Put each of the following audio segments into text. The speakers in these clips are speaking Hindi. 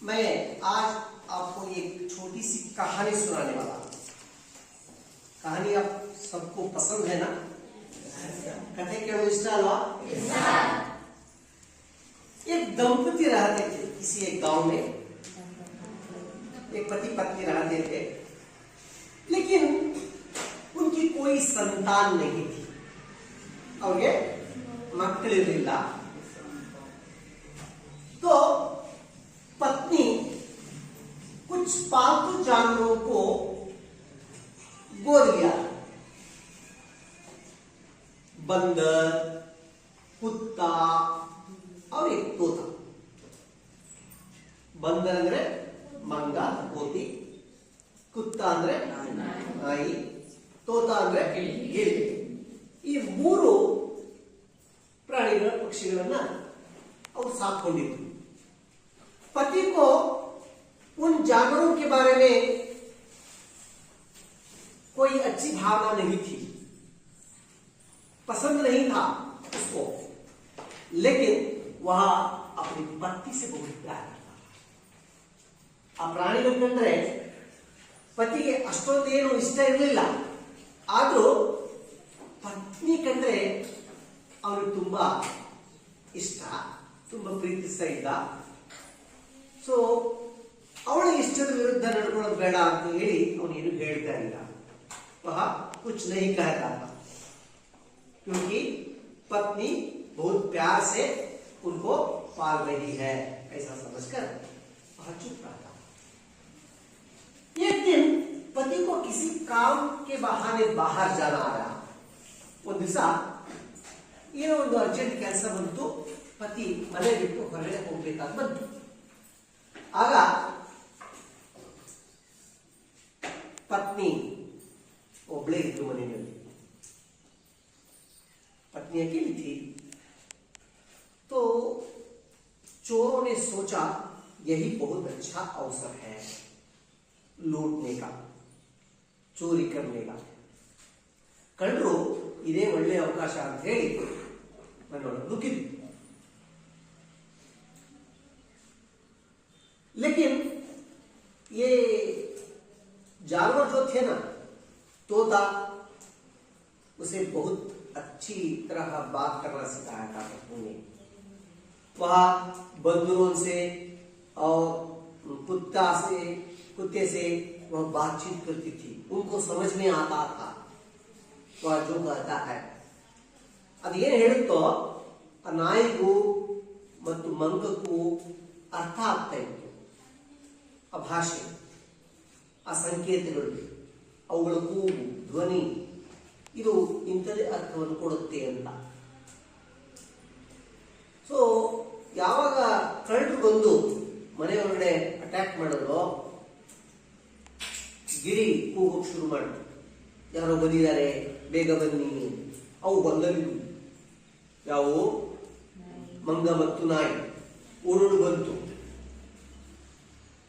मैं आज आपको एक छोटी सी कहानी सुनाने वाला हूं। कहानी आप सबको पसंद है ना? कथे केळो इष्ट अल्वा? एक दंपति रहते थे किसी एक गांव में। एक पति पत्नी रहते थे, लेकिन उनकी कोई संतान नहीं थी। ಅವ್ರಿಗೆ ಮಕ್ಕಳಿರಲಿಲ್ಲ। तो पत्नी कुछ पालतू जानवरों को गोद लिया। बंदर, कुत्ता और एक तोता। बंदर ಅಂದ್ರೆ ಮಂಗ ಕೋತಿ, ಕುತ್ತ ಅಂದ್ರೆ ನಾಯಿ, ತೋತ ಅಂದ್ರೆ ಗಿಳಿ। ಈ ಮೂರು ಪ್ರಾಣಿಗಳ ಪಕ್ಷಿಗಳನ್ನ ಅವರು ಸಾಕೊಂಡಿದ್ರು। पति को उन जानवरों के बारे में कोई अच्छी भावना नहीं थी, पसंद नहीं था उसको, लेकिन वह अपनी पत्नी से बहुत प्यार करता था। आ ಪ್ರಾಣಿಗಳು ಕಂಡ್ರೆ ಪತಿಗೆ ಅಷ್ಟೊಂದೇನು ಇಷ್ಟ ಇರಲಿಲ್ಲ, ಆದರೂ ಪತ್ನಿ ಕಂಡ್ರೆ ಅವನಿಗೆ ತುಂಬಾ ಇಷ್ಟ, ತುಂಬಾ ಪ್ರೀತಿಸ್ತಾ ಇದ್ದ। ಸೊ ಅವಳ ಇಷ್ಟದ ವಿರುದ್ಧ ನಡ್ಕೊಳ್ಳೋದು ಬೇಡ ಅಂತ ಹೇಳಿ ಅವನೇನು ಹೇಳ್ತಾ ಇಲ್ಲ। वह कुछ नहीं कहता था, क्योंकि पत्नी बहुत प्यार से उनको पाल रही है, ऐसा समझकर वह चुप रहा। एक दिन पति को किसी काम के बहाने बाहर जाना आया। ಒಂದು ದಿವಸ ಏನೋ ಒಂದು ಅರ್ಜೆಂಟ್ ಕೆಲಸ ಬಂತು, ಪತಿ ಮನೆ ಬಿಟ್ಟು ಹೊರಗಡೆ ಹೋಗ್ಬೇಕಾಗಿ ಬಂತು। ಆಗ पत्नी ओबले इतु मने में। पत्नी अकेली थी, तो चोरों ने सोचा यही बहुत अच्छा अवसर है लूटने का, चोरी करने का। कಳ್ಳರು ಇದೇ ಒಳ್ಳೆಯ ಅವಕಾಶ ಅಂತ ಹೇಳಿ ಮನೆಯೊಳಗೆ ನುಗ್ಗಿದ್ರು। लेकिन ये जानवर जो थे ना, तोता, उसे बहुत अच्छी तरह बात करना सिखाया था पत्नी ने। वह बंदरों से और कुत्ते से वह बातचीत करती थी, उनको समझ में आता था वह जो कहता है। अದೇನು ಹೇಳುತ್ತೋ ಆ ನಾಯಿಗೂ ಮತ್ತು ಮಂಗಕ್ಕೂ ಅರ್ಥ ಆಗ್ತಾ ಇತ್ತು। ಆ ಭಾಷೆ, ಆ ಸಂಕೇತಗಳು, ಅವುಗಳ ಕೂಗು, ಧ್ವನಿ, ಇದು ಇಂಥದೇ ಅರ್ಥವನ್ನು ಕೊಡುತ್ತೆ ಅಂತ। ಸೊ ಯಾವಾಗ ಕಳ್ಳರು ಬಂದು ಮನೆ ಹೊರಗಡೆ ಅಟ್ಯಾಕ್ ಮಾಡಿದ್ರು, ಗಿಳಿ ಕೂಗೋಕ್ ಶುರು ಮಾಡಿದ್ರು, ಯಾರೋ ಬಂದಿದ್ದಾರೆ ಬೇಗ ಬನ್ನಿ। ಅವು ಬಂದವು, ಯಾವುವು? ಮಂಗ ಮತ್ತು ನಾಯಿ ಓಡೋಡು ಬಂತು।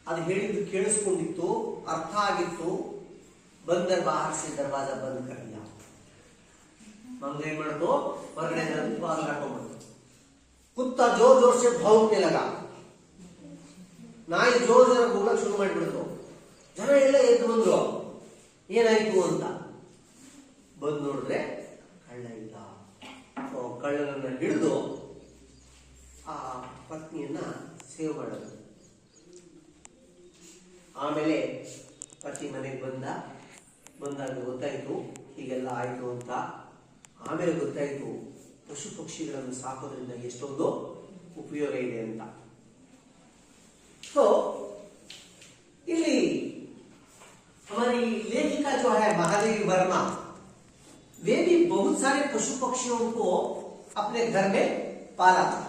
ಅದು ಹೇಳಿದ್ದು ಕೇಳಿಸ್ಕೊಂಡಿತ್ತು, ಅರ್ಥ ಆಗಿತ್ತು। बंदर बाहर से दरवाजा बंद कर दिया। मंग ಏನ್ ಮಾಡ್ತು? ಹೊರಗಡೆ ಬಾಗಿಲು ಹಾಕೊಂಡ್ಬಿಡ್ತು। ಕುತ್ತ जोर जोर से भौंकने लगा। ನಾಯಿ जोर जोर ಕೂಗಕ್ಕೆ ಶುರು ಮಾಡಿಬಿಡ್ತು। ಜನ ಎಲ್ಲ ಎದ್ದು ಬಂದ್ರು, ಏನಾಯ್ತು ಅಂತ ಬಂದು ನೋಡಿದ್ರೆ ಕಳ್ಳ ಇಲ್ಲ। ಕಳ್ಳನನ್ನ ಹಿಡಿದು ಆ ಪತ್ನಿಯನ್ನ ಸೇವ್ ಮಾಡೋದು। ಆಮೇಲೆ ಪತಿ ಮನೆಗೆ ಬಂದಾಗ ಗೊತ್ತಾಯ್ತು ಹೀಗೆಲ್ಲ ಆಯ್ತು ಅಂತ। ಆಮೇಲೆ ಗೊತ್ತಾಯ್ತು ಪಶು ಪಕ್ಷಿಗಳನ್ನು ಸಾಕೋದ್ರಿಂದ ಎಷ್ಟೊಂದು ಉಪಯೋಗ ಇದೆ ಅಂತ। तो ಇಲ್ಲಿ हमारी लेखिका जो है महादेवी वर्मा, वे भी बहुत सारे पशु पक्षियों को अपने घर में पाला था,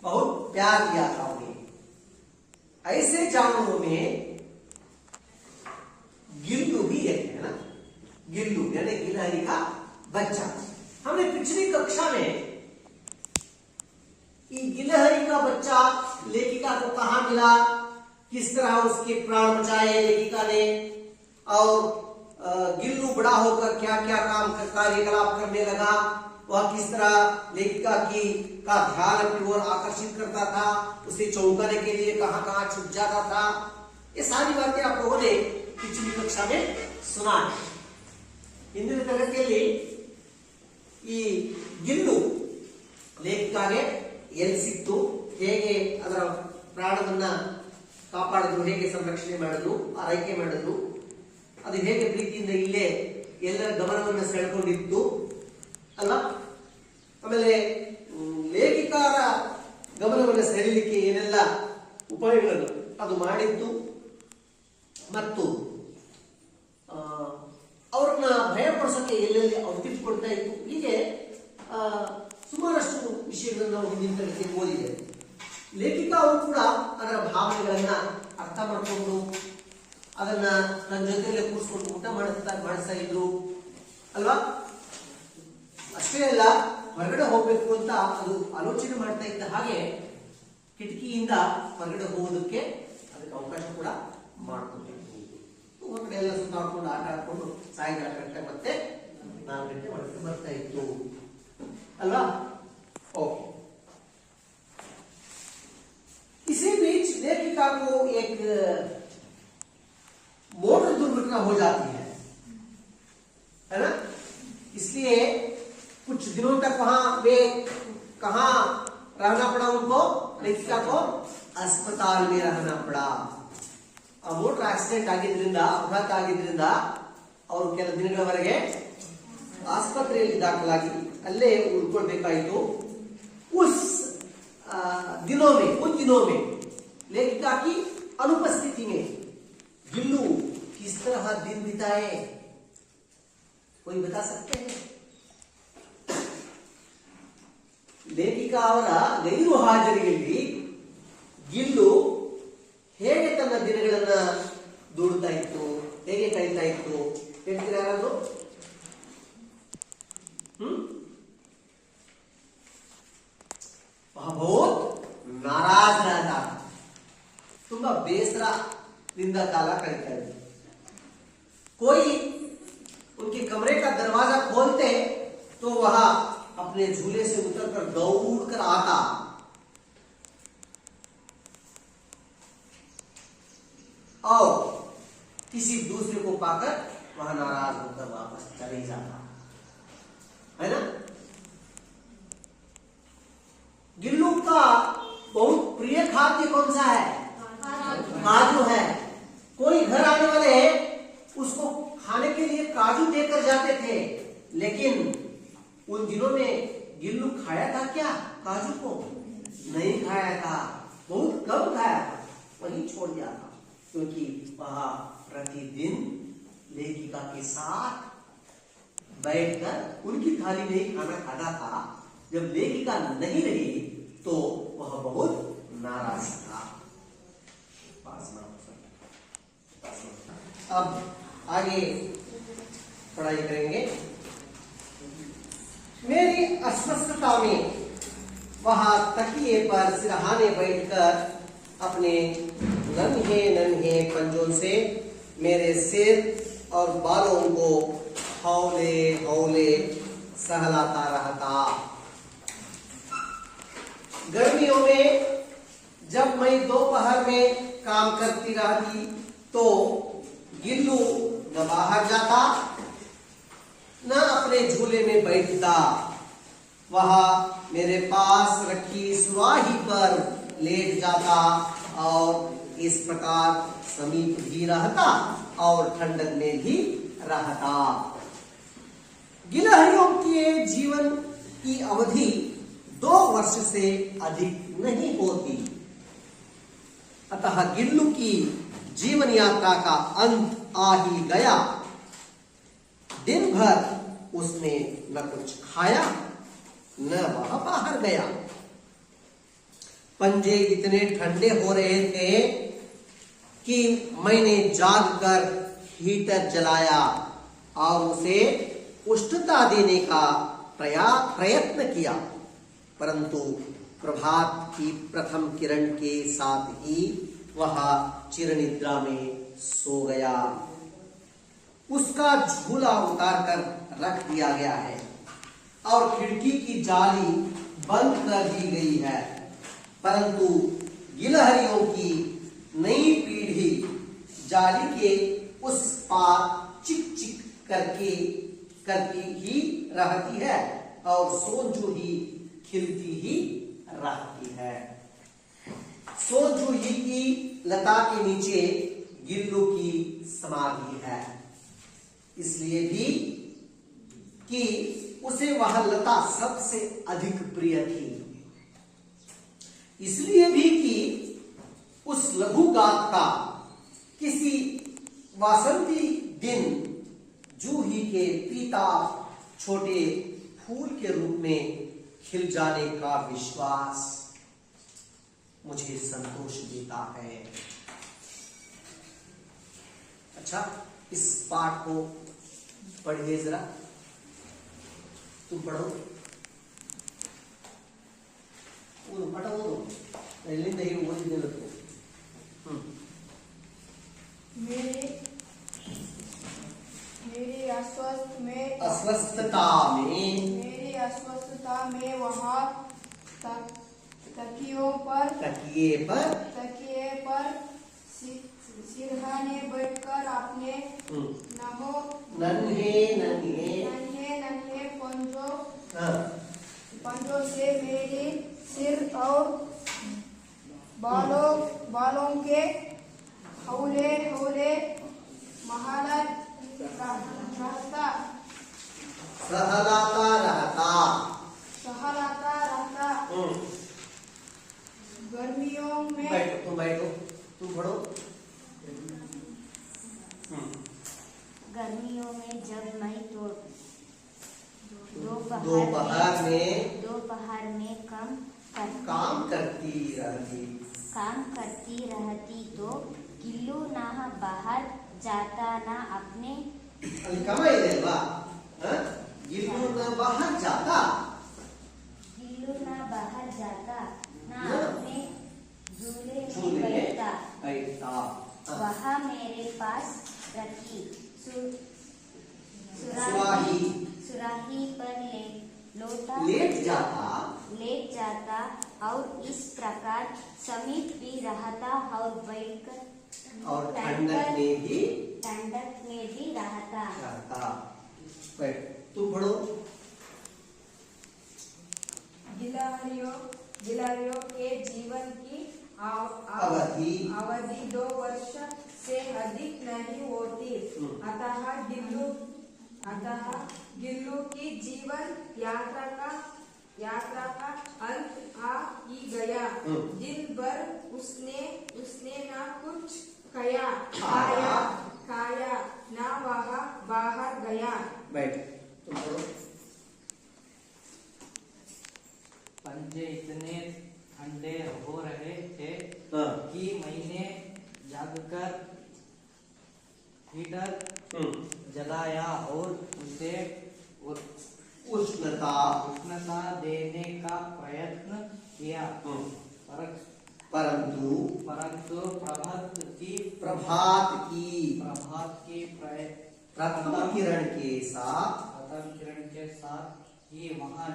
बहुत प्यार दिया था उन्हें। ऐसे जानवरों में गिल्लू भी एक है ना, गिल्लू यानी गिलहरी का बच्चा। हमने पिछली कक्षा में गिलहरी का बच्चा लेखिका को कहां मिला, किस तरह उसके प्राण बचाए लेखिका ने, और गिल्लू बड़ा होकर क्या क्या कार्यकलाप करने लगा, वह किस तरह लेखिका का ध्यान अपनी ओर आकर्षित करता था, उसे चौंकाने के लिए कहां कहां छुप जाता था। ये सारी बातें आप लोगों ने पिछली कक्षा में सुना है। ಇಂದಿನ ತರಗತಿಯಲ್ಲಿ ಈ ಗಿಲ್ಲು ಲೇಖಿಕಾಗೆ ಎಲ್ಲಿ ಸಿಕ್ತು, ಹೇಗೆ ಅದರ ಪ್ರಾಣವನ್ನ ಕಾಪಾಡಿದ್ರು, ಹೇಗೆ ಸಂರಕ್ಷಣೆ ಮಾಡಿದ್ರು, ಆರೈಕೆ ಮಾಡಿದ್ರು, ಅದು ಹೇಗೆ ಪ್ರೀತಿಯಿಂದ ಇಲ್ಲೇ ಎಲ್ಲರ ಗಮನವನ್ನು ಸೆಳೆಕೊಂಡಿತ್ತು ಅಲ್ಲ. ಆಮೇಲೆ ಲೇಖಿಕಾರ ಗಮನವನ್ನು ಸೆಳೆಯಲಿಕ್ಕೆ ಏನೆಲ್ಲ ಉಪಾಯಗಳನ್ನು ಅದು ಮಾಡಿದ್ದು ಮತ್ತು ಅವ್ರನ್ನ ಭಯಪಡಿಸೋಕೆ ಎಲ್ಲೆಲ್ಲಿ ಔಟ್ಫಿಟ್ ಕೊಡ್ತಾ ಇತ್ತು. ಹೀಗೆ ಸುಮಾರಷ್ಟು ವಿಷಯಗಳನ್ನು ನಾವು ಹಿಂದಿನ ತರಗತಿಯಲ್ಲಿ ಓದಿದೆ. ಲೇಖಿಕಾ ಅವರು ಕೂಡ ಅದರ ಭಾವನೆಗಳನ್ನ ಅರ್ಥ ಮಾಡಿಕೊಂಡು ಅದನ್ನ ನನ್ನ ಜೊತೆಯಲ್ಲೇ ಕೂರಿಸ್ಕೊಂಡು ಊಟ ಮಾಡಿಸ್ತಾ ಇದ್ರು ಅಲ್ವಾ. ಅಷ್ಟೇ ಅಲ್ಲ, ಹೊರಗಡೆ ಹೋಗ್ಬೇಕು ಅಂತ ಅದು ಆಲೋಚನೆ ಮಾಡ್ತಾ ಇದ್ದ ಹಾಗೆ ಕಿಟಕಿಯಿಂದ ಹೊರಗಡೆ ಹೋಗೋದಕ್ಕೆ ಅದಕ್ಕೆ ಅವಕಾಶ ಕೂಡ ಮಾಡ್ಕೊಟ್ಟಿದ್ರು. ಹೊರಗಡೆ ಎಲ್ಲ ಸುತ್ತಾಡ್ಕೊಂಡು ಆಟ ಆಡ್ಕೊಂಡು ಸಾಯಂಕಾಲ ಗಂಟೆ ಮತ್ತೆ 4 ಗಂಟೆ ಒಳಗೆ ಬರ್ತಾ ಇತ್ತು ಅಲ್ವಾ. ओके, इसी बीच लेखिका को एक मोटर दुर्घटना हो जाती है ना. इसलिए कुछ दिनों तक वहां वे कहां रहना पड़ा उनको, लेखिका को अस्पताल में रहना पड़ा. ಆ ಮೋಟರ್ ಆಕ್ಸಿಡೆಂಟ್ ಆಗಿದ್ರಿಂದ, ಅಪಘಾತ ಆಗಿದ್ರಿಂದ ಅವರು ಕೆಲ ದಿನಗಳವರೆಗೆ ಆಸ್ಪತ್ರೆಯಲ್ಲಿ ದಾಖಲಾಗಿ ಅಲ್ಲೇ ಉಳ್ಕೊಳ್ಬೇಕಾಯಿತು. उस दिनों में लेखिका की अनुपस्थिति में गिल्लू किस तरह दिन बिताए, कोई बता सकते हैं? ಲೇಖಿಕಾ ಅವರ ಗೈರು ಹಾಜರಿಯಲ್ಲಿ ಗಿಲ್ಲು ಹೇಗೆ ತನ್ನ ದಿನಗಳನ್ನ ದೂಡ್ತಾ ಇತ್ತು, ಹೇಗೆ ಕಳೀತಾ ಇತ್ತು ಹೇಳ್ತೀರಾ ಯಾರಾದ್ರು? बहुत नाराज रहता, ತುಂಬಾ ಬೇಸರದಿಂದ ಕಾಲ ಕಳೀತಾ ಇತ್ತು. कोई उनके कमरे का दरवाजा खोलते तो वह अपने झूले से उतरकर दौड़कर आता और किसी दूसरे को पाकर वह नाराज होकर वापस चले जाता है ना. गिल्लू का बहुत प्रिय खाद्य कौन सा है? काजू है. कोई घर आने वाले उसको खाने के लिए काजू देकर जाते थे, लेकिन उन दिनों में गिल्लू खाया था क्या काजू को? नहीं खाया था, बहुत कम खाया था, वही छोड़ दिया था. क्योंकि वह प्रतिदिन लेखिका के साथ बैठकर उनकी थाली में ही खाना खाता था. जब लेखिका नहीं रही तो वह बहुत नाराज था. अब आगे पढ़ाई करेंगे. मेरी अस्वस्थता में वह तकिए पर सिरहाने बैठकर अपने नन्हे नन्हे पंजों से मेरे सिर और बालों को हौले हौले सहलाता रहता. गर्मियों में जब मैं दोपहर में काम करती रहती तो गिल्लू न बाहर जाता न अपने झूले में बैठता. वह मेरे पास रखी सुराही पर लेट जाता और इस प्रकार समीप भी रहता और ठंडक में भी रहता. गिलहरियों के जीवन की अवधि 2 वर्ष से अधिक नहीं होती, अतः गिल्लू की जीवन यात्रा का अंत आ ही गया. दिन भर उसने न कुछ खाया न वह बाहर गया. पंजे इतने ठंडे हो रहे थे कि मैंने जागकर हीटर जलाया और उसे उष्णता देने का प्रयत्न किया, परंतु प्रभात की प्रथम किरण के साथ ही वह चिरनिद्रा में सो गया. उसका झूला उतार कर रख दिया गया है. और खिड़की की जाली बंद कर दी गई है, परंतु गिलहरियों की नई पीढ़ी जाली के उस पार चिक चिक करती ही रहती है और सोनजूही खिलती ही रहती है। सोनजूही की लता के नीचे गिल्लू की समाधि है, इसलिए भी कि उसे वह लता सबसे अधिक प्रिय थी, इसलिए भी कि उस लघुगात का किसी वासंती दिन जूही के पीता छोटे फूल के रूप में खिल जाने का विश्वास मुझे संतोष देता है। अच्छा, इस पाठ को पढ़िए जरा, तुम पढ़ो, वो पढ़ो नहीं वो लिखने लगो। मेरी अस्वस्थता में वहाँ तकिए पर सिरहाने बैठकर अपने नन्हे पंजों से मेरे सिर और बालों के हौले सहलाता रहता। गर्मियों में बैठो तुम पढ़ो। गर्मियों में जब मैं दोपहर में काम करती रहती तो गिल्लू ना बाहर जाता ना अपने गिल्लू ना बाहर जाता ना अपने झूले में बैठता। वह मेरे पास रखी सुराही पर लेट जाता और इस प्रकार समीप भी रहता और बैठकर और ठंडक में भी रहता। तुम पढ़ो। गिलहरियों के जीवन की अवधि 2 वर्ष से अधिक नहीं होती, अतः गिल्लू की जीवन यात्रा का अंत आ ही गया। दिन भर उसने ना कुछ खाया ना वहाँ बाहर गया। बैठ तुम पढ़ो। पंजे इतने ठंडे हो रहे थे कि मैंने जागकर हीटर जलाया और उसे उष्णता देने का प्रयत्न किया, परंतु प्रभात की प्रथम किरण के साथ ही वहाँ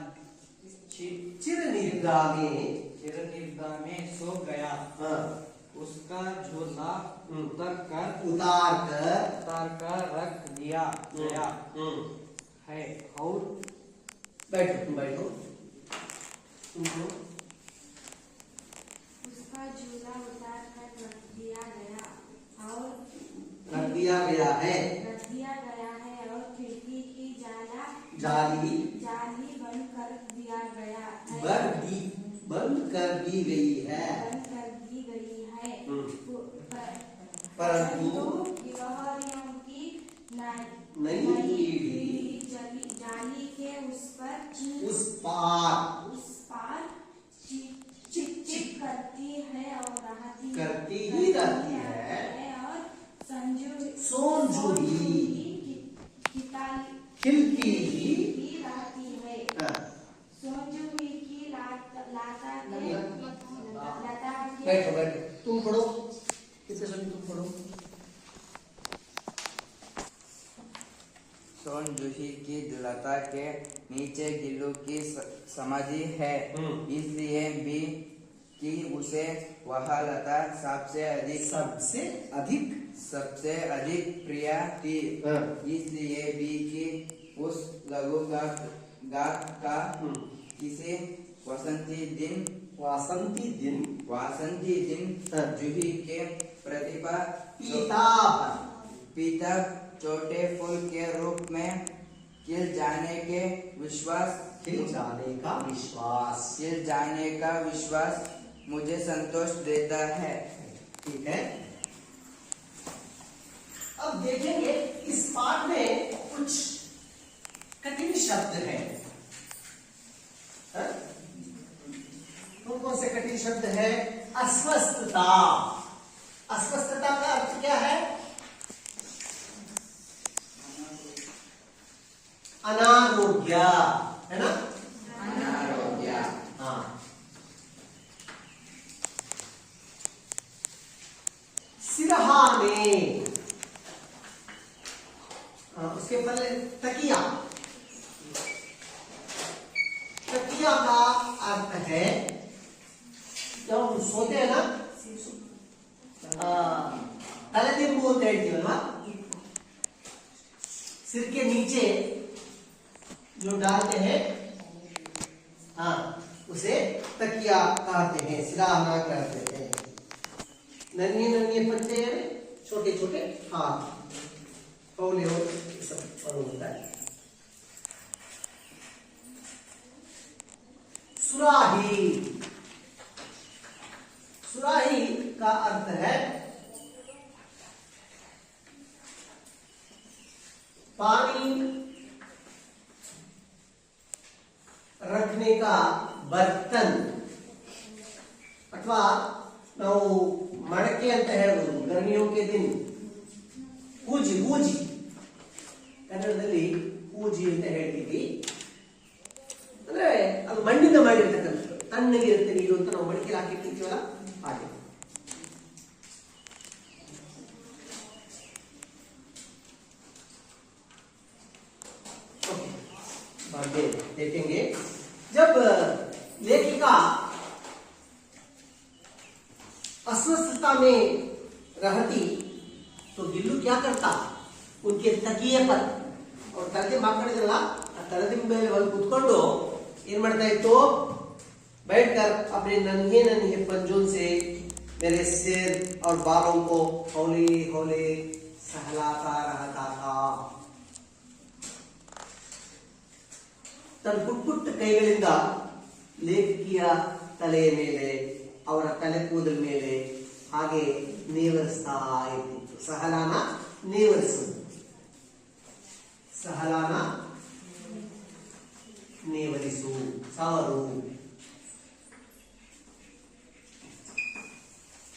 चिरनिद्रा में सो गया। उसका झोला उतार कर रख दिया गया है और बैठो उसका झोला उतार कर रख दिया गया है और खिड़की की जाली बंद कर दी गई है। परंतु गिलहरियों की नई पीढ़ी जाली के उस पार चिक करती है और करती ही रहती है और सोनजूही खिलती ही रहती है। सोनजूही की लता के बैठो तुम पढ़ो। कितने समय तुम पढ़ो। सोन जूही की लता के नीचे गिल्लू की समाधि है, इसलिए भी कि उसे वह लता सबसे अधिक प्रिय थी, इसलिए भी कि उस लघु गाथ का किसी वासंती दिन जूही के प्रतिभा पीता छोटे फूल के रूप में खिल जाने का विश्वास मुझे संतोष देता है। ठीक है, अब देखेंगे इस पाठ में कुछ कठिन शब्द हैं। कौन से कठिन शब्द है? अस्वस्थता। अस्वस्थता का अर्थ क्या है? अनारोग्य, है ना? अनारोग्य। हाँ। सिरहाने, उसके पहले तकिया। तकिया का अर्थ है जब हम सोते हैं ना, तलेदिंबु ಅಂತ ಹೇಳ್ತೀವಲ್ವಾ, सिर के नीचे जो डालते हैं, हाँ, उसे तकिया कहते हैं, सिरहाना कहते हैं। नन्हे नन्हे पत्ते हैं, छोटे छोटे हाथ, फौले और सब होता है। सुराही। सुराही का अर्थ है पानी रखने का बर्तन, अथवा ನಾವು ಮಡಕೆ ಅಂತ ಹೇಳ್ಬೋದು। ಗರ್ಮಿಯೋ ಕೆ ದಿನ ಕೂಜಿ ಕನ್ನಡದಲ್ಲಿ ಕೂಜಿ ಅಂತ ಹೇಳ್ತೀವಿ, ಅಂದ್ರೆ ಅದು ಮಣ್ಣಿಂದ ಮಾಡಿರ್ತಕ್ಕಂಥದ್ದು, ತಣ್ಣಗಿರುತ್ತೆ ನೀರು ಅಂತ ನಾವು ಮಡಿಕೆ ಹಾಕಿರ್ತೀವಲ್ಲ ಹಾಗೆ। आगे देखेंगे, जब लेखिका अस्वस्थता में रहती तो गिल्लू क्या करता? उनके तकिए पर और तलदिंब ಹಾಕೊಂಡಿದ್ರಲ್ಲ, ಆ ತಲದಿಂಬ ಮೇಲೆ ಒಂದು ಕುತ್ಕೊಂಡು ಏನ್ ಮಾಡ್ತಾ ಇತ್ತು? बैठकर अपने नन्हे नन्हे पंजों से मेरे सिर और बालों को हौले हौले सहलाता रहता था। ತನ್ನ ಪುಟ್ಟ ಪುಟ್ಟ ಕೈಗಳಿಂದ ಲೇಖಕಿಯ ತಲೆಯ ಮೇಲೆ, ಅವರ ತಲೆ ಕೂದಲ ಮೇಲೆ ಹಾಗೆ ನೇವರಿಸ್ತಾ ಇರ್ತಿತ್ತು। ಸಹಲಾನ ನೇವರಿಸು, ಸಹಲಾನ ನೇವರಿಸು, ಸವರು।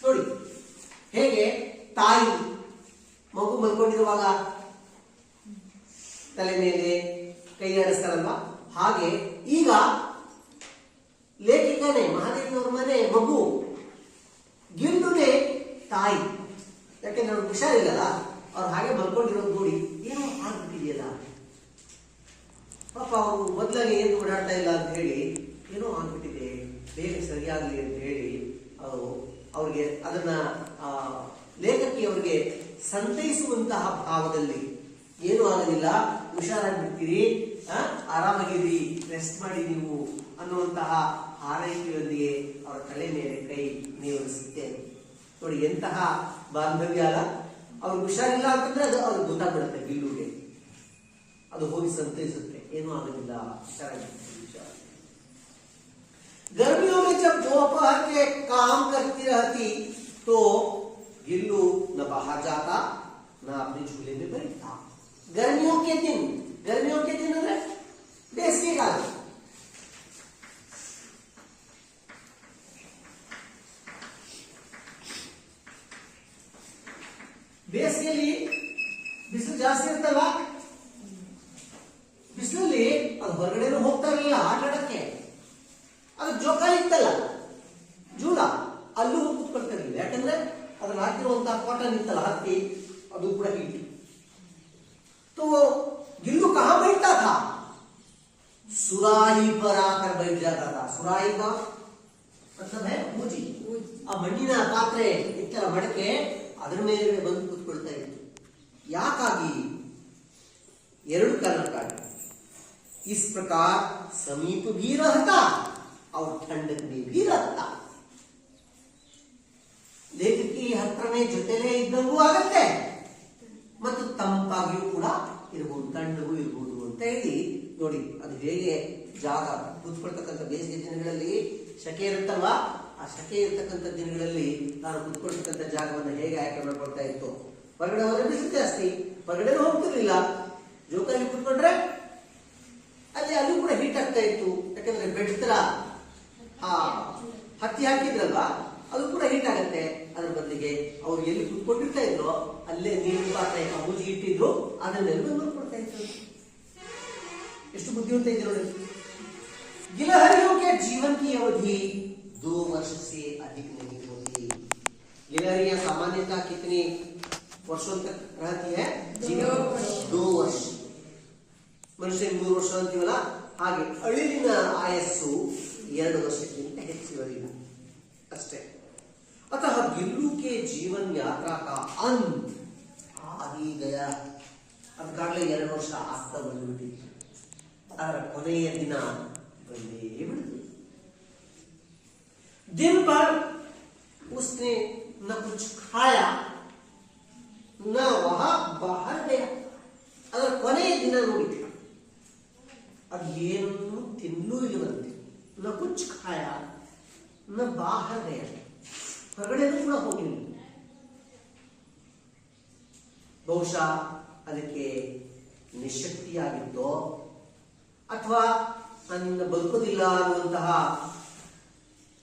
ನೋಡಿ ಹೇಗೆ ತಾಯಿ ಮಗು ಮಲ್ಕೊಂಡಿರುವಾಗ ತಲೆ ಮೇಲೆ ಕೈ ಆಡಿಸ್ತಾರಲ್ವಾ, ಹಾಗೆ ಈಗ ಲೇಖಕನೇ ಮಹಾದೇವಿಯವರ ಮನೆ ಮಗು ಗಿಲ್ಡುನೇ ತಾಯಿ, ಯಾಕೆಂದ್ರೆ ಅವ್ರಿಗೆ ಹುಷಾರಿಲ್ಲಲ್ಲ, ಅವ್ರು ಹಾಗೆ ಮಲ್ಕೊಂಡಿರೋದು ನೋಡಿ ಏನೋ ಆಗ್ಬಿಟ್ಟಿದೆಯಲ್ಲ ಪಾಪ, ಅವರು ಮೊದಲಾಗಿ ಏನು ಓಡಾಡ್ತಾ ಇಲ್ಲ ಅಂತ ಹೇಳಿ ಏನೋ ಆಗ್ಬಿಟ್ಟಿದೆ, ಬೇಗ ಸರಿಯಾಗಲಿ ಅಂತ ಹೇಳಿ ಅವ್ರಿಗೆ ಅದನ್ನ ಲೇಖಕಿಯವರಿಗೆ ಸಂತೈಸುವಂತಹ ಭಾವದಲ್ಲಿ ಏನೂ ಆಗೋದಿಲ್ಲ, ಹುಷಾರಾಗ್ಬಿಡ್ತೀರಿ, ಆರಾಮಾಗಿರಿ, ರೆಸ್ಟ್ ಮಾಡಿ ನೀವು ಅನ್ನುವಂತಹ ಹಾರೈಕೆಯೊಂದಿಗೆ ಅವರ ತಲೆ ಮೇಲೆ ಕೈ ನೇವರಿಸುತ್ತೇನೆ। ನೋಡಿ ಎಂತಹ ಬಾಂಧವ್ಯ ಅಲ್ಲ, ಅವ್ರಿಗೆ ಹುಷಾರಿಲ್ಲ ಅಂತಂದ್ರೆ ಅದು ಅವ್ರಿಗೆ ಗೊತ್ತಾಗ್ಬಿಡುತ್ತೆ, ಗಿಲ್ಲುಗೆ ಅದು ಹೋಗಿ ಸಂತೈಸುತ್ತೆ, ಏನೂ ಆಗೋದಿಲ್ಲ, ಹುಷಾರಾಗಿರ್ತೀವಿ। गर्मियों में जब दोपहर के काम करती रहती तो गिल्लू न बाहर जाता न अपने झूले में बैठता। गर्मियों के दिन ಅಂದ್ರೆ ಬೇಸಿಗೆಗಾಲ, ಬೇಸಿಗೆಯಲ್ಲಿ ಬಿಸಿಲು ಜಾಸ್ತಿ ಇರ್ತಲ್ಲ, ಬಿಸಿಲಲ್ಲಿ ಅದು ಹೊರಗಡೆನೂ ಹೋಗ್ತಾ ಇರಲಿಲ್ಲ ಆಟ ಆಡಕ್ಕೆ, ಅದು ಜೋಕಾಲಿ ಇತ್ತಲ್ಲ ಜೂಲ, ಅಲ್ಲೂ ಕೂತ್ಕೊಳ್ತಾ ಇರಲಿಲ್ಲ, ಯಾಕಂದ್ರೆ ಅದ್ರ ಹಾಕಿರುವಂತಹ ಕಾಟನ್ ಇತ್ತಲ್ಲ ಹತ್ತಿ, ಅದು ಕೂಡ ಹೀಟ್। तो गिल्लू सुराही पर आकर बैठ जाता था। सुराही का मतलब है ಮೂಜಿ। ಆ ಮಣ್ಣಿನ ಪಾತ್ರೆ ಇತ್ತರ ಮಡಕೆ ಅದರ ಮೇಲೆ ಬಂದು ಕೂತ್ಕೊಳ್ತಾ ಇತ್ತು। ಯಾಕಾಗಿ? ಎರಡು ಕಾರಣಕ್ಕಾಗಿ। इस प्रकार समीप भी रहता और ठंडक में भी रहता। ಲೇಖಕಿ ಹತ್ರನೇ ಜೊತೆಲೇ ಇದ್ದಂಗೂ ಆಗತ್ತೆ ಮತ್ತು ತಂಪಾಗಿಯೂ ಕೂಡ ಇರಬಹುದು, ತಣ್ಣಗೂ ಇರಬಹುದು ಅಂತ ಹೇಳಿ ನೋಡಿ ಅದು ಹೇಗೆ ಜಾಗ ಕೂತ್ಕೊಳ್ತಕ್ಕಂಥ ಬೇಸಿಗೆ ದಿನಗಳಲ್ಲಿ ಶಕೆ ಇರುತ್ತಲ್ವಾ, ಆ ಶಕೆ ಇರ್ತಕ್ಕಂಥ ದಿನಗಳಲ್ಲಿ ನಾನು ಕೂತ್ಕೊಳ್ತಕ್ಕಂಥ ಜಾಗವನ್ನು ಹೇಗೆ ಆಯ್ಕೆ ಮಾಡ್ಕೊಳ್ತಾ ಇತ್ತು। ಹೊರಗಡೆ ಹೋದ್ರೆ ಬಿಸಿಲು ಜಾಸ್ತಿ, ಹೊರಗಡೆ ಹೋಗ್ತಿರ್ಲಿಲ್ಲ, ಜೋಕಾಲಿ ಕೂತ್ಕೊಂಡ್ರೆ ಅಲ್ಲಿ ಕೂಡ ಹೀಟ್ ಆಗ್ತಾ ಇತ್ತು। ಯಾಕಂದ್ರೆ ಬೆಡ್ ತರ ಹತ್ತಿ ಹಾಕಿದ್ರಲ್ವಾ, ಅದು ಕೂಡ ಹೀಟ್ ಆಗತ್ತೆ। ಅದ್ರ ಬದಲಿಗೆ ಅವ್ರು ಎಲ್ಲಿ ಕುತ್ಕೊಂಡಿರ್ತಾ ಇದ್ರು ಅಲ್ಲೇ ನೀರಿನ ಪಾತ್ರೆ ಮೂಜಿ ಇಟ್ಟಿದ್ರು, ಅದನ್ನೆಲ್ಲ ನೋಡ್ಕೊಳ್ತಾ ಇದ್ರು। ಎಷ್ಟು ಬುದ್ಧಿವಂತ ಇದೆ ನೋಡಿ। गिलहरियों के जीवन की अवधि 2 वर्ष से अधिक नहीं होती। गिलहरियां सामान्यतः कितने वर्षों तक रहती है? 2 वर्ष। ಮನುಷ್ಯ 3 ವರ್ಷ ಅಂತೀವಲ್ಲ, ಹಾಗೆ ಅಳಿಲಿನ ಆಯಸ್ಸು 2 ವರ್ಷಕ್ಕಿಂತ ಹೆಚ್ಚಿರೋದಿಲ್ಲ ಅಷ್ಟೇ। अतः गिल्लू के जीवन यात्रा का अंत आ ही गया। ಅದಕ್ಕಾಗಲೇ 2 ವರ್ಷ ಆಗ್ತಾ ಬಂದ್ಬಿಟ್ಟಿತ್ತು, ಅದರ ಕೊನೆಯ ದಿನ ಬಂದೇ ಬಿಡಿತು। दिन भर उसने न कुछ खाया न वहां बाहर गया। ಅದರ ಕೊನೆಯ ದಿನ ನೋಡಿ, ಅದು ಏನನ್ನು ತಿನ್ನಲೂ ಇಲ್ಲವಂತೆ। ನ ಕುಚ್ ಖಾಯ ನ ಬಾಹರ್ ಗಯ, ಹೊರಗಡೆನೂ ಕೂಡ ಹೋಗಿಲ್ಲ। ಬಹುಶಃ ಅದಕ್ಕೆ ನಿಶಕ್ತಿಯಾಗಿತ್ತೋ ಅಥವಾ ನನ್ನಿಂದ ಬದುಕೋದಿಲ್ಲ ಅನ್ನುವಂತಹ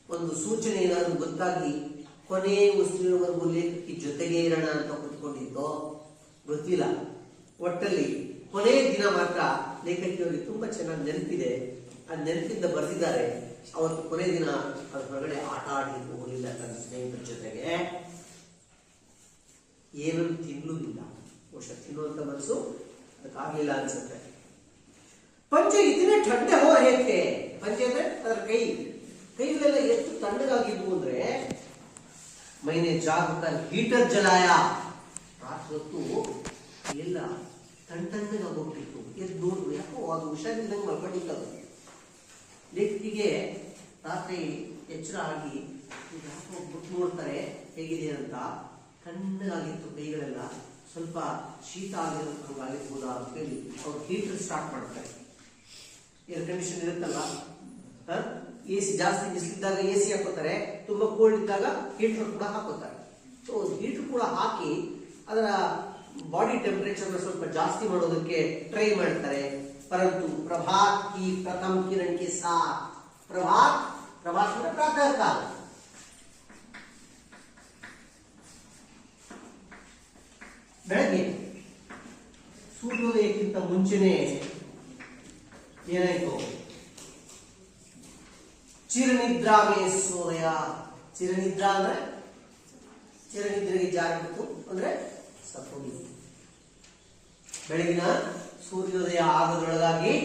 ಒಂದು ಸೂಚನೆ ಏನಾದರೂ ಗೊತ್ತಾಗಿ ಕೊನೆ ಉಸಿರಿನವರೆಗೂ ಲೇಖಕಿ ಜೊತೆಗೆ ಇರೋಣ ಅಂತ ಕೂತ್ಕೊಂಡಿದ್ದೋ ಗೊತ್ತಿಲ್ಲ। ಒಟ್ಟಲ್ಲಿ ಕೊನೆಯ ದಿನ ಮಾತ್ರ ಲೇಖಕಿಯವರಿಗೆ ತುಂಬಾ ಚೆನ್ನಾಗಿ ನೆನಪಿದೆ, ಆ ನೆನಪಿಂದ ಬರೆದಿದ್ದಾರೆ। ಅವತ್ತು ಕೊನೆ ದಿನ ಅದು ಹೊರಗಡೆ ಆಟ ಆಡಲಿಕ್ಕೆ ಹೋಗಲಿಲ್ಲ ತನ್ನ ಸ್ನೇಹಿತರ ಜೊತೆಗೆ, ಏನನ್ನು ತಿನ್ನಲೂ ಇಲ್ಲ। ಬಹುಶಃ ತಿನ್ನುವಂತ ಮನಸ್ಸು ಅದಕ್ಕಾಗಲಿಲ್ಲ ಅನ್ಸುತ್ತೆ। पंजे इतने ठंडे हो रहे थे। पंजे ಅಂದ್ರೆ ಅದರ ಕೈಗಳೆಲ್ಲ ಎಷ್ಟು ತಣ್ಣಗಾಗಿದ್ವು ಅಂದ್ರೆ, मैंने जाकर हीटर जलाया। ರಾತ್ರಿ ಹೊತ್ತು ಎಲ್ಲ ತಣ್ಣಗಾಗೋಗ್ತಿತ್ತು। ಎದ್ದು ನೋಡಿದ್ರು, ಯಾಕೋ ಅದು ಹುಷಾರಿಲ್ದಂಗೆ ಮಲ್ಕೊಂಡಿದ್ದವು। ಲೇಖಕಿಗೆ ರಾತ್ರಿ ಎಚ್ಚರ ಆಗಿ ಯಾಕೋ ಬಿಟ್ಟು ನೋಡ್ತಾರೆ ಹೇಗಿದೆ ಅಂತ, ತಣ್ಣಗಾಗಿತ್ತು ಕೈಗಳೆಲ್ಲ, ಸ್ವಲ್ಪ ಶೀತ ಆಗಿರ್ಬೋದಾ ಅಂತ ಹೇಳಿ ಅವ್ರು ಹೀಟರ್ ಸ್ಟಾರ್ಟ್ ಮಾಡ್ತಾರೆ। ಏರ್ ಕಂಡೀಷನ್ ಇರುತ್ತಲ್ಲ, ಎಸಿ ಜಾಸ್ತಿ ಬಿಸಿಲಿದ್ದಾಗ ಎಸಿ ಹಾಕೋತಾರೆ, ತುಂಬಾ ಕೋಲ್ಡ್ ಇದ್ದಾಗ ಹೀಟರ್ ಕೂಡ ಹಾಕೋತಾರೆ। ಸೊ ಹೀಟರ್ ಕೂಡ ಹಾಕಿ ಅದರ ಬಾಡಿ ಟೆಂಪರೇಚರ್ ಸ್ವಲ್ಪ ಜಾಸ್ತಿ ಮಾಡೋದಕ್ಕೆ ಟ್ರೈ ಮಾಡ್ತಾರೆ। परंतु प्रभात की प्रथम किरण के साथ, प्रभात में प्रातः काल, ಬೆಳಗ್ಗೆ ಸೂರ್ಯೋದಯಕ್ಕಿಂತ ಮುಂಚೆನೆ ಏನಾಯ್ತು? ಚಿರನಿದ್ರಾ ಮೇ ಸೋಯ। ಚಿರನಿದ್ರಾ ಅಂದ್ರೆ ಚಿರನಿದ್ರೆಗೆ ಜಾರಿಬಿಟ್ಟು ಅಂದ್ರೆ ಸತ್ತೋಗಿ, ಬೆಳಗಿನ ಸೂರ್ಯೋದಯ ಆಗೋದ್ರೊಳಗಾಗಿ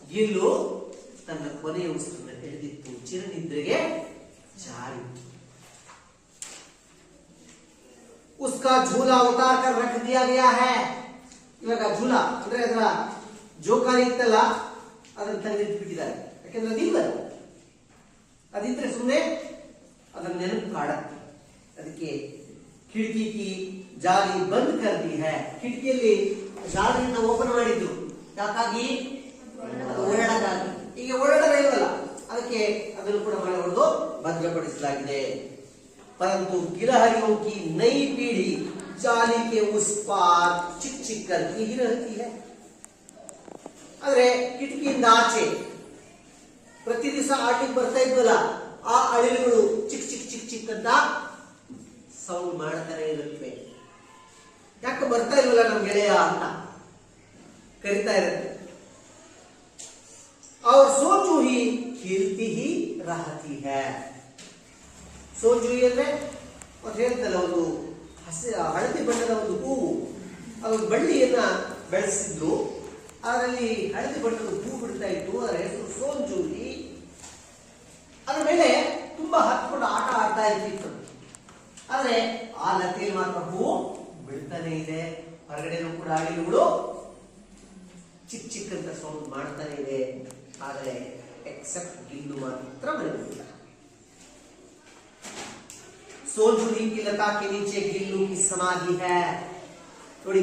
ಗಿಲ್ಲು ತನ್ನ ಕೊನೆಯ ಉಸಿರನ್ನು ಹಿಡಿದಿತ್ತು, ಚಿರನಿದ್ರೆಗೆ ಜಾರಿತ್ತು। उसका झूला उतार कर रख दिया गया है। ಇವಾಗ ಝೂಲ ಅಂದ್ರೆ ಅದರ ಜೋಕಾಲಿ ಇತ್ತಲ್ಲ, ಅದನ್ನ ತೆಗೆದಿಟ್ಬಿಟ್ಟಿದ್ದಾರೆ। ಯಾಕಂದ್ರೆ ಅದಿಲ್ಲ, ಅದಿದ್ರೆ ಸುಮ್ಮನೆ ಅದರ ನೆನಪು ಕಾಡತ್ತೆ। ಅದಕ್ಕೆ खिड़की की जाली बंद कर दी है। ಕಿಟಕಿಯಲ್ಲಿ ಜಾಲಿಯನ್ನು ಓಪನ್ ಮಾಡಿದ್ರು, ಯಾಕಾಗಿ? ಓಡಾಡಕ್ಕಾಗಿ। ಈಗ ಓಡಾಡೋದೇ ಇಲ್ವಲ್ಲ, ಅದಕ್ಕೆ ಅದನ್ನು ಕೂಡ ಮಳೆ ಹೊಡೆದು ಭದ್ರಪಡಿಸಲಾಗಿದೆ। परंतु गिलहरियों की नई पीढ़ी जाली के उस पार चिक चिक करती ही रहती है। आದ್ರೆ ಕಿಟಕಿಯಿಂದ ಆಚೆ ಪ್ರತಿ ದಿವಸ ಆಟಿಗೆ ಬರ್ತಾ ಇದ್ವಲ್ಲ, ಆ ಅಳಿಲುಗಳು ಚಿಕ್ ಚಿಕ್ ಚಿಕ್ ಚಿಕ್ ಅಂತ ಸೌಂಡ್ ಮಾಡ್ತಾನೆ ಇರುತ್ತೆ। ಯಾಕೆ ಬರ್ತಾ ಇಲ್ವಲ್ಲ ನಮ್ ಗೆಳೆಯ ಅಂತ ಕರಿತಾ ಇರುತ್ತೆ। और सोचू ही खेलती ही रहती है। ಸೋಜುಯಿ ಅಂದ್ರೆ ಅದು ಹೇಳ್ತಲ್ಲ, ಒಂದು ಹಳದಿ ಬಣ್ಣದ ಒಂದು ಹೂವು, ಅದೊಂದು ಬಳ್ಳಿಯನ್ನ ಬೆಳೆಸಿದ್ರು, ಅದರಲ್ಲಿ ಹಳದಿ ಬಣ್ಣದ ಹೂ ಬಿಡ್ತಾ ಇತ್ತು. ಅದರ ಹೆಸರು ಸೋಂಜೂರಿ. ಅದರ ಮೇಲೆ ತುಂಬಾ ಹತ್ಕೊಂಡು ಆಟ ಆಡ್ತಾ ಇರ್ತಿತ್ತು. ಆದ್ರೆ ಆ ಲತೆಯಲ್ಲಿ ಮಾತ್ರ ಹೂ ಬಿಡ್ತಾನೆ ಇದೆ. ಹೊರಗಡೆನೂ ಕೂಡ ಅಳಿಲುಗಳು ಚಿಕ್ಕ ಚಿಕ್ಕಂತ ಸೌಂಡ್ ಮಾಡ್ತಾನೆ ಇದೆ. ಆದರೆ ಎಕ್ಸೆಪ್ಟ್ ಗಿಲ್ಲು ಮಾತ್ರ ಬರುವುದಿಲ್ಲ. सोनझुरी की लता के नीचे गिल्लू की समाधि है. थोड़ी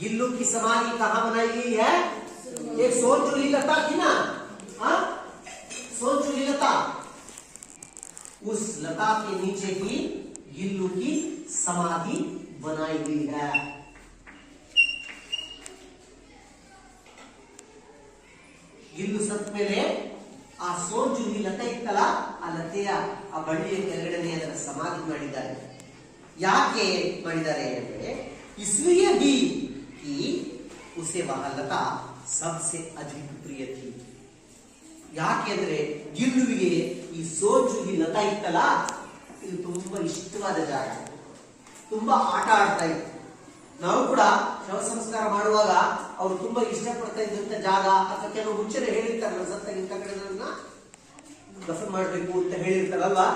गिल्लू की समाधि कहां बनाई गई है? एक सोनझुरी लता थी ना, हाँ सोनझुरी लता, उस लता के नीचे ही गिल्लू की समाधि बनाई गई है. ಗಿಲ್ಲು ಸತ್ತ ಮೇಲೆ ಆ ಸೋಂಜುರಿ ಲತೆ ಇತ್ತಲ್ಲ, ಆ ಲತೆಯ ಆ ಬಳ್ಳಿಯ ಕೆಳಗಡೆ ಅದರ ಸಮಾಧಿ ಮಾಡಿದ್ದಾರೆ. ಯಾಕೆ ಮಾಡಿದ್ದಾರೆ ಅಂದ್ರೆ इसलिए भी कि उसे वह लता सबसे अधिक प्रिय थी. ಯಾಕೆ ಅಂದ್ರೆ ಗಿಲ್ಲುವಿಗೆ ಈ ಸೋಂಜುರಿ ಲತಾ ಇತ್ತಲ್ಲ, ಇದು ತುಂಬಾ ಇಷ್ಟವಾದ ಜಾಗ, ತುಂಬಾ ಆಟ ಆಡ್ತಾ ಇತ್ತು. ನಾವು ಕೂಡ ಶವ ಸಂಸ್ಕಾರ ಮಾಡುವಾಗ ಅವರು ತುಂಬಾ ಇಷ್ಟಪಡ್ತಾ ಇದ್ದಂತ ಜಾಗ ಅಥವಾ ಕೆಲವು ಮುಂಚೆನೆ ಹೇಳಿರ್ತಾರೆ, ಸತ್ತಾಗಿಂತ ಕಡೆಗಳನ್ನ ದಫನ್ ಮಾಡಬೇಕು ಅಂತ ಹೇಳಿರ್ತಾರಲ್ವಾ.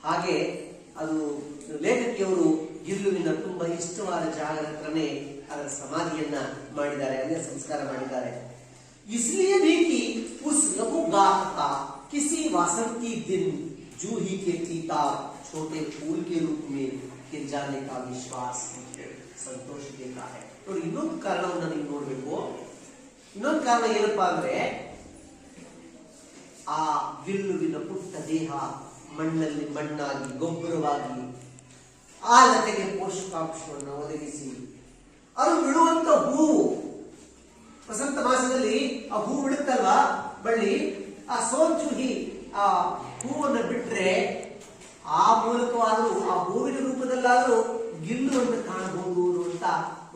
ಹಾಗೆ ಅದು ಲೇಖಕಿಯವರು ಗಿಲ್ಲುವಿನ ತುಂಬಾ ಇಷ್ಟವಾದ ಜಾಗದ ಹತ್ರನೇ ಅದರ ಸಮಾಧಿಯನ್ನ ಮಾಡಿದ್ದಾರೆ, ಅದೇ ಸಂಸ್ಕಾರ ಮಾಡಿದ್ದಾರೆ. इसलिए भी कि उस लघु गाथ का किसी वासंती दिन जूही के फीता छोटे फूल के रूप में खिल जाने का विश्वास ಸಂತೋಷ ದೇತಾ है. ನೋಡಿ, ಇನ್ನೊಂದು ಕಾರಣವನ್ನ ನೀವು ನೋಡ್ಬೇಕು. ಇನ್ನೊಂದು ಕಾರಣ ಏನಪ್ಪಾ ಅಂದ್ರೆ ಆ ಗಿಲ್ಲುವಿನ ಪುಟ್ಟ ದೇಹ ಮಣ್ಣಲ್ಲಿ ಮಣ್ಣಾಗಿ ಗೊಬ್ಬರವಾಗಿ ಆ ಲತೆಗೆ ಪೋಷಕಾಂಶವನ್ನು ಒದಗಿಸಿ ಅದು ಬಿಡುವಂತ ಹೂವು, ವಸಂತ ಮಾಸದಲ್ಲಿ ಆ ಹೂ ಬಿಡುತ್ತಲ್ವಾ ಬಳ್ಳಿ, ಆ ಸೋಂಚುಹಿ ಆ ಹೂವನ್ನು ಬಿಟ್ರೆ ಆ ಮೂಲಕವಾದರೂ ಆ ಹೂವಿನ ರೂಪದಲ್ಲಾದರೂ ಗಿಲ್ಲುವನ್ನು ಕಾಣಬಹುದು ಅಂತ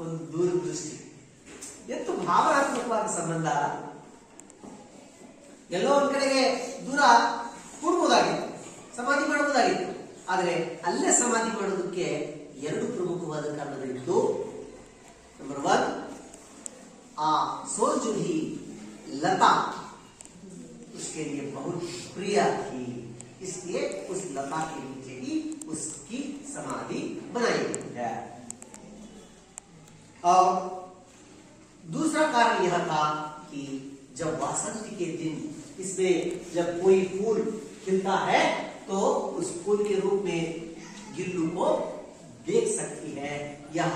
ಒಂದು ದೂರದೃಷ್ಟಿ. ಎಷ್ಟು ಭಾವನಾತ್ಮಕವಾದ ಸಂಬಂಧ. ಎಲ್ಲೋ ಒಂದ್ ಕಡೆಗೆ ದೂರ ಕೂಡಬಹುದಾಗಿತ್ತು, ಸಮಾಧಿ ಮಾಡಬಹುದಾಗಿತ್ತು. ಆದರೆ ಅಲ್ಲೇ ಸಮಾಧಿ ಮಾಡೋದಕ್ಕೆ ಎರಡು ಪ್ರಮುಖವಾದ ಕಾರಣಗಳಿತ್ತು. ನಂಬರ್ 1, आ सोनझुरी लता उसके लिए बहुत प्रिय थी, इसलिए उस लता के नीचे ही उसकी समाधि बनाई गई है. और दूसरा कारण यह था कि जब वासंती के दिन इसमें जब कोई फूल खिलता है तो उस फूल के रूप में गिल्लू को देख सकती है. यह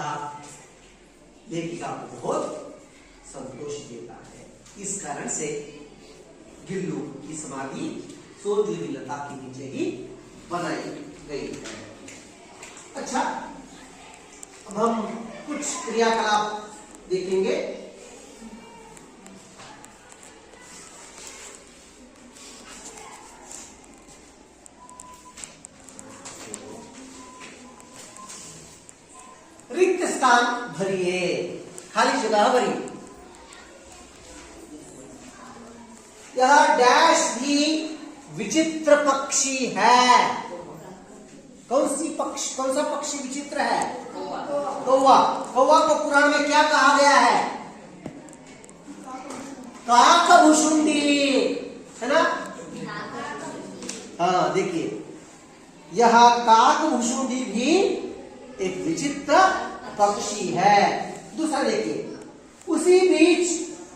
लेखिका को बहुत संतोष देता है. इस कारण से गिल्लू की समाधि सोनझुरी लता के नीचे ही बनाई गई है. अच्छा, अब हम कुछ क्रियाकलाप देखेंगे. रिक्त स्थान भरिए, खाली जगह भरी. यह डैश भी विचित्र पक्षी है. कौन सा पक्षी विचित्र है? कौवा. कौवा को पुराण में क्या कहा गया है? काकभुषुंडी, है ना? हाँ, देखिए, यह काकभुषुंडी भी एक विचित्र पक्षी है. दूसरा देखिए, उसी बीच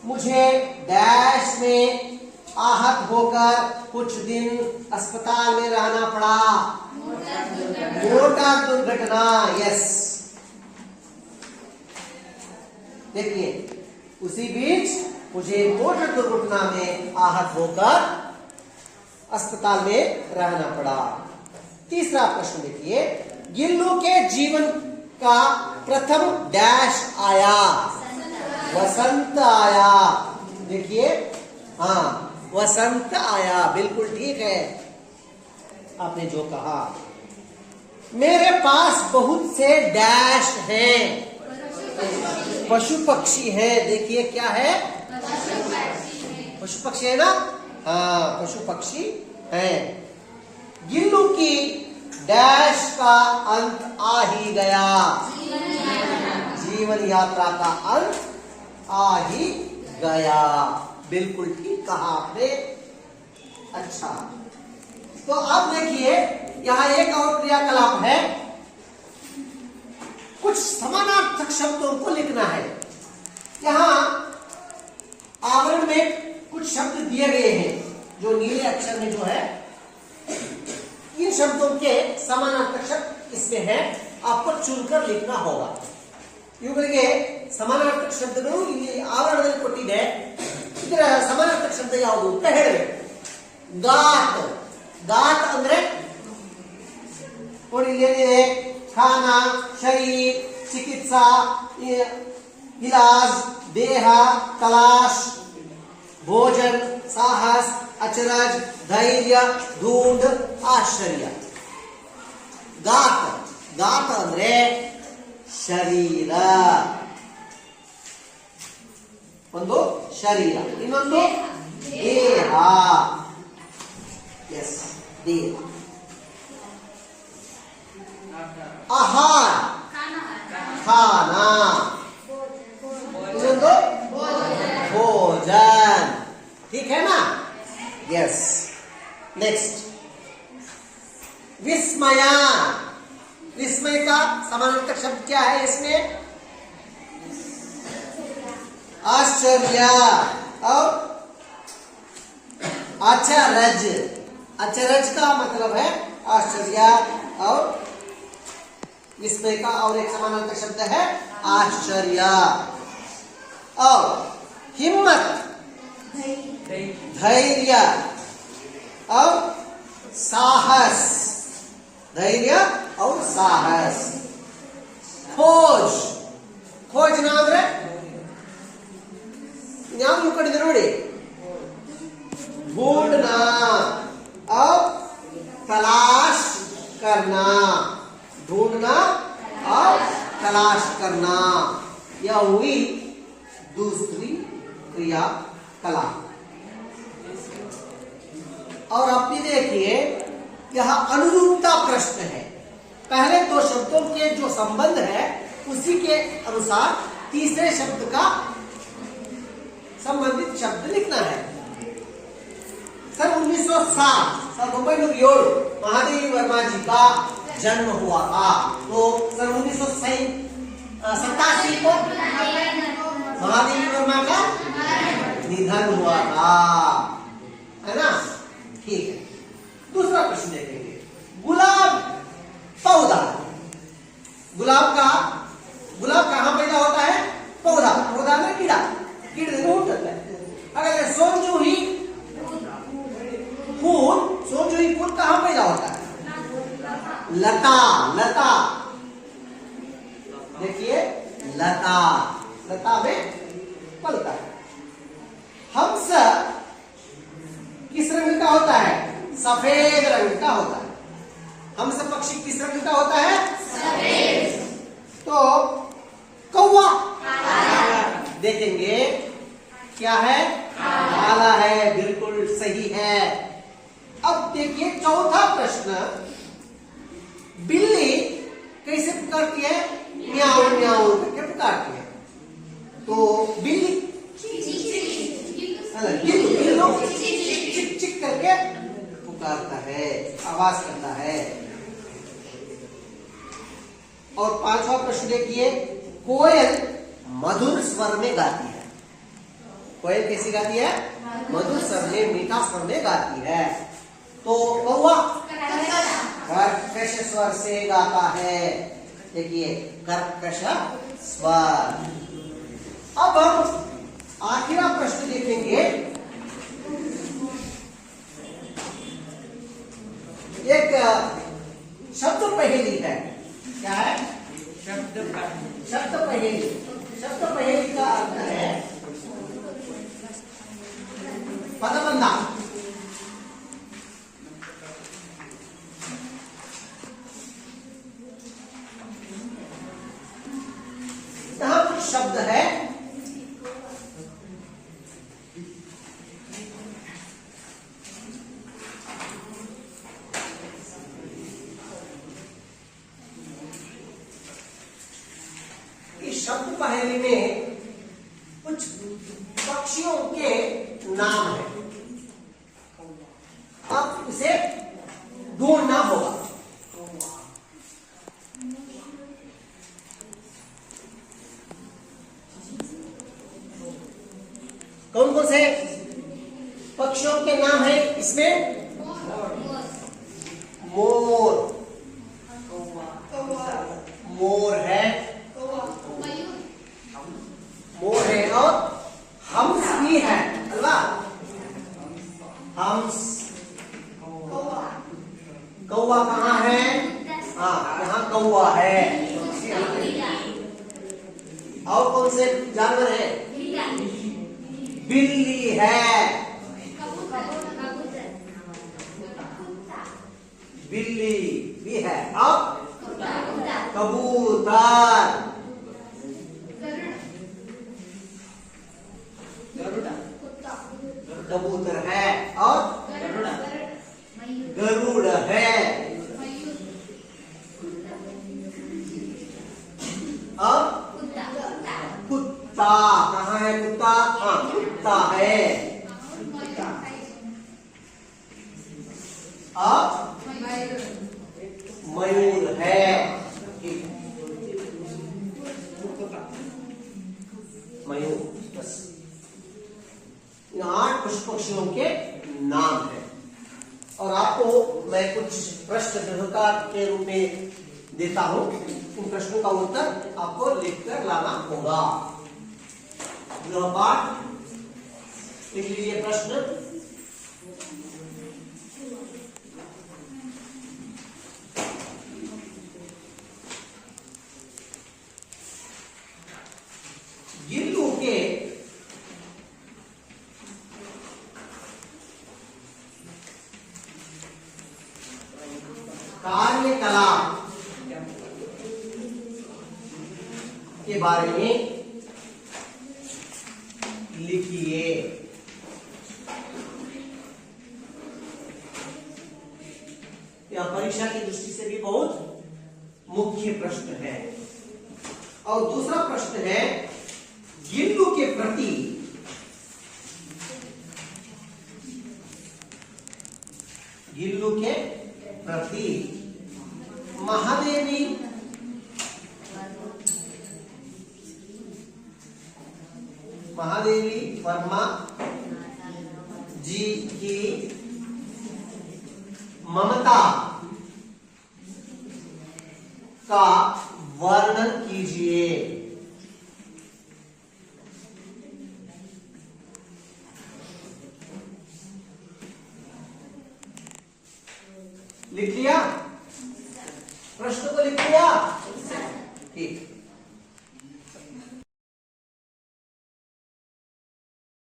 मुझे डैश में आहत होकर कुछ दिन अस्पताल में रहना पड़ा. मोटर दुर्घटना. यस, देखिए, उसी बीच मुझे मोटर दुर्घटना में आहत होकर अस्पताल में रहना पड़ा. तीसरा प्रश्न देखिए, गिल्लू के जीवन का प्रथम डैश आया. वसंत आया. देखिए, हाँ, वसंत आया, बिल्कुल ठीक है आपने जो कहा. मेरे पास बहुत से डैश हैं, पशु पक्षी हैं. देखिए क्या है? पशु पक्षी है ना? हाँ, पशु पक्षी हैं. गिल्लू की डैश का अंत आ ही गया. जीवन यात्रा का अंत आ ही गया। बिल्कुल ठीक कहा आपने। अच्छा, तो अब देखिए यहां एक और क्रियाकलाप है, कुछ समानार्थक शब्दों को लिखना है। यहां आवरण में कुछ शब्द दिए गए हैं जो नीले अक्षर में जो है, इन शब्दों के समानार्थक शब्द इसमें है, आपको चुनकर लिखना होगा। ಇವುಗಳಿಗೆ ಸಮಾನಾರ್ಥಕ ಶಬ್ದಗಳು ಇಲ್ಲಿ ಆವರಣದಲ್ಲಿ ಕೊಟ್ಟಿದೆ. ಇದರ ಸಮಾನಾರ್ಥಕ ಶಬ್ದ ಯಾವುದು ಅಂತ ಹೇಳಬೇಕು. ಗಾತ್, ಗಾತ್ ಅಂದ್ರೆ ನೋಡಿ ಇಲ್ಲಿ ಏನಿದೆ, ಖಾನಾ, ಶರೀರ್, ಚಿಕಿತ್ಸಾ, इलाज, देह, तलाश, भोजन, साहस, अचरज, धैर्य, ढूंढ, आश्चर्य. गात, गात ಅಂದ್ರೆ ಶರೀರ, ಒಂದು ಶರೀರ, ಇನ್ನೊಂದು ದೇಹ. ಎಸ್, ದೇಹ. ಆಹಾರ, खाना, भोजन. ठीक है ना? यस. नेक्स्ट, विस्मया. विस्मय का समानार्थक शब्द क्या है इसमें? आश्चर्य और अचरज. अचरज का मतलब है आश्चर्य, और विस्मय का और एक समानार्थक शब्द है आश्चर्य. और हिम्मत, धैर्य और साहस, धैर्य और साहस. खोज, खोज ना ಅಂದ್ರೆ ಯಾವುದು ಕಡಿದೆ ನೋಡಿ, ढूंढना और तलाश करना. ढूंढना और तलाश करना, यह हुई दूसरी क्रियाकलाप. और अब भी देखिए यह अनुरूपता प्रश्न है. पहले दो शब्दों के जो संबंध है उसी के अनुसार तीसरे शब्द का संबंधित शब्द लिखना है. सन 1907 महादेवी वर्मा जी का जन्म हुआ था. तो सन 1987 को महादेवी वर्मा का निधन हुआ था, है ना? ठीक है. दूसरा प्रश्न देखेंगे. गुलाब पौधा. गुलाब कहां पैदा होता है? पौधा. पौधा में कीड़ा, कीड़े से उठता है. अगर सोनजूही फूल, सोनजूही फूल कहां पैदा होता है? लता. लता देखिए, लता, लता में पलता है. हंस किस रंग का होता है? सफेद रंग का होता है. हंस पक्षी किस रंग का होता है? सफेद. तो कौवा देखेंगे क्या है? काला है. बिल्कुल सही है. अब देखिए चौथा प्रश्न, बिल्ली कैसे पुकारती है? म्याऊ म्याऊ करके पुकारती है. तो बिल्ली गिल्लू चिक चिक करके पुकारता है, आवाज करता है. और पांचवा प्रश्न देखिए, कोयल मधुर स्वर में गाती है. कोयल कैसी गाती है? मधुर स्वर में, मीठा स्वर में गाती है. तो कौवा कर्कश स्वर से गाता है. देखिए, कर्कश स्वर. अब हम आखिरी प्रश्न देखेंगे. एक शब्द पहेली है. क्या है? शब्द पहेली. शब्द पहेली का अर्थ है पदबंध. यहां कुछ शब्द है, इस शब्द पहेली में कुछ पक्षियों के नाम है। अब इसे ढूंढना होगा। कौन कौन से पक्षियों के नाम है इसमें? मोर, मोर है, मोर है, और हंस भी है, अल्वा हंस। कौवा कहाँ है? हाँ, यहाँ कौवा है। और कौन से जानवर है? बिल्ली है, बिल्ली भी है, और कबूतर, कबूतर है, और गरुड़ है, और कुत्ता कहाँ है? कुत्ता, हाँ कुत्ता है, और मयूर है। मयूर, बस 8 पक्षियों के नाम है। और आपको मैं कुछ प्रश्न गृहकार के रूप में देता हूं। उन प्रश्नों का उत्तर आपको लिखकर लाना होगा। गृहपाठ लिख लीजिए प्रश्न। गिल्लू के कार्यकलाप के बारे में लिखिए। यह परीक्षा की दृष्टि से भी बहुत मुख्य प्रश्न है। और दूसरा प्रश्न है, गिल्लू के प्रति महादेवी वर्मा जी की ममता का वर्णन कीजिए। लिख लिया? प्रश्न को लिख लिया? ठीक।